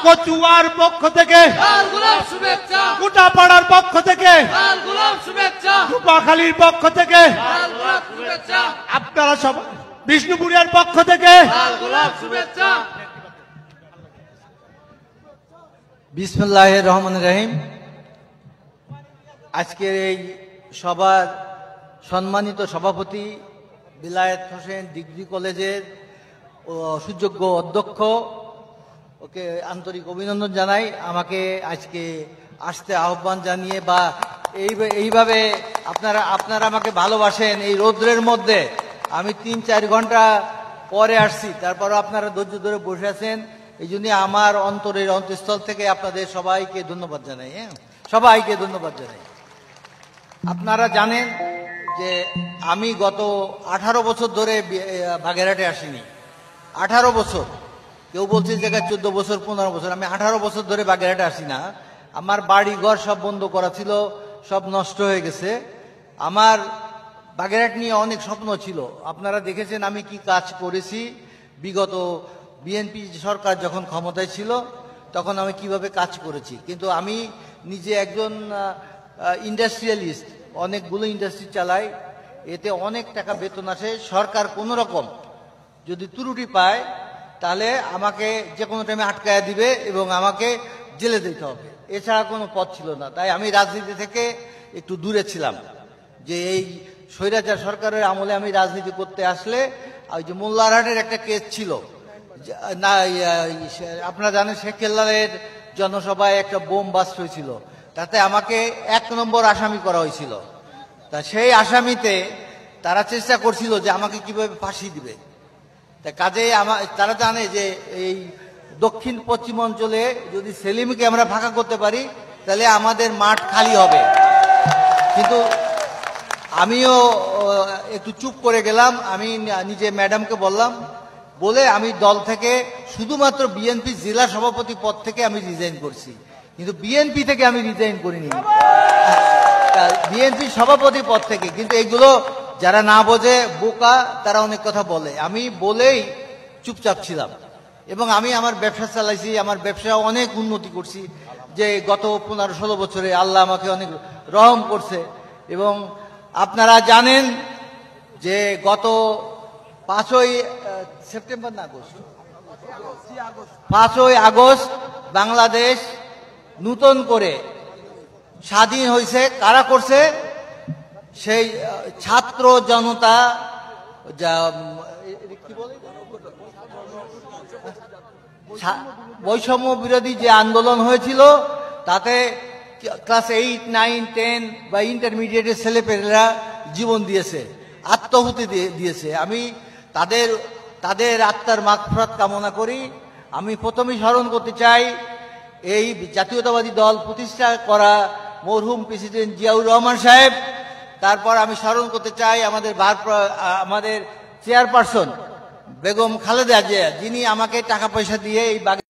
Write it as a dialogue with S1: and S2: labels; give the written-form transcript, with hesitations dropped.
S1: কচুয়ার পক্ষ থেকে, গোটা পাড়ার পক্ষ থেকে, রূপাখালীর পক্ষ থেকে, আপনারা সব বিষ্ণুপুরের পক্ষ থেকে
S2: বিসমিল্লাহির রহমানির রহিম। আজকের এই সভার সম্মানিত সভাপতি বিলায়েত হোসেন ডিগ্রি কলেজের সুযোগ্য অধ্যক্ষ, ওকে আন্তরিক অভিনন্দন জানাই। আমাকে আজকে আসতে আহ্বান জানিয়ে বা এইভাবে আপনারা আমাকে ভালোবাসেন। এই রৌদ্রের মধ্যে আমি ৩-৪ ঘন্টা পরে আসছি, তারপরও আপনারা ধৈর্য ধরে বসে আছেন। এই জন্য আমার অন্তরের অন্তঃস্থল থেকে আপনাদের সবাইকে ধন্যবাদ জানাই। সবাইকে ধন্যবাদ জানাই। আপনারা জানেন যে আমি গত 18 বছর ধরে বাগেরহাটে আসিনি। 18 বছর, কেউ বলছে জায়গায় 14 বছর 15 বছর, আমি 18 বছর ধরে বাগেরহাটে আসি না। আমার বাড়ি ঘর সব বন্ধ করা ছিল, সব নষ্ট হয়ে গেছে। আমার বাগেরহাট নিয়ে অনেক স্বপ্ন ছিল। আপনারা দেখেছেন আমি কি কাজ করেছি। বিগত বিএনপি সরকার যখন ক্ষমতায় ছিল তখন আমি কিভাবে কাজ করেছি। কিন্তু আমি নিজে একজন ইন্ডাস্ট্রিয়ালিস্ট, অনেকগুলো ইন্ডাস্ট্রি চালাই, এতে অনেক টাকা বেতন আসে। সরকার কোনো রকম যদি ত্রুটি পায় তাহলে আমাকে যে কোনো টাইমে আটকায়া দিবে এবং আমাকে জেলে দিতে হবে, এছাড়া কোনো পথ ছিল না। তাই আমি রাজনীতি থেকে একটু দূরে ছিলাম। যে এই স্বৈরাচার সরকারের আমলে আমি রাজনীতি করতে আসলে ওই যে মোল্লারহাটের একটা কেস ছিল না, আপনারা জানেন শেখ হেলালের জনসভায় একটা বোম বাস্ট হয়েছিল, তাতে আমাকে 1 নম্বর আসামি করা হয়েছিল। তা সেই আসামিতে তারা চেষ্টা করছিল যে আমাকে কিভাবে ফাঁসি দিবে। তা কাজে তারা জানে যে এই দক্ষিণ পশ্চিম অঞ্চলে যদি সেলিমকে আমরা ফাঁকা করতে পারি তাহলে আমাদের মাঠ খালি হবে। কিন্তু আমিও একটু চুপ করে গেলাম। আমি নিজে ম্যাডামকে বললাম, বলে আমি দল থেকে শুধুমাত্র বিএনপি জেলা সভাপতি পদ থেকে আমি রিজাইন করছি, কিন্তু বিএনপি থেকে আমি রিজাইন করিনি, বিএনপি সভাপতি পদ থেকে। কিন্তু এগুলো যারা না বোঝে, বোকা, তারা অনেক কথা বলে। আমি বলেই চুপচাপ ছিলাম এবং আমি আমার ব্যবসা চালাইছি। আমার ব্যবসা অনেক উন্নতি করছি, যে গত 15-16 বছরে আল্লাহ আমাকে অনেক রহম করছে। এবং আপনারা জানেন যে গত 5ই সেপ্টেম্বর না আগস্ট, 5ই আগস্ট বাংলাদেশ নূতন করে স্বাধীন হয়েছে। কারা করছে? সেই ছাত্র জনতা, কি বলে, বৈষম্য বিরোধী যে আন্দোলন হয়েছিল তাতে ক্লাস 8, 9, 10 বা ইন্টারমিডিয়েটের ছেলেপেলেরা জীবন দিয়েছে, আত্মাহুতি দিয়েছে। আমি তাদের আত্মার মাগফিরাত কামনা করি। আমি প্রথমেই স্মরণ করতে চাই এই জাতীয়তাবাদী দল প্রতিষ্ঠা করা মরহুম প্রেসিডেন্ট জিয়াউর রহমান সাহেব। তারপর আমি স্মরণ করতে চাই আমাদের চেয়ারপারসন বেগম খালেদা জিয়া, যিনি আমাকে টাকা পয়সা দিয়ে এই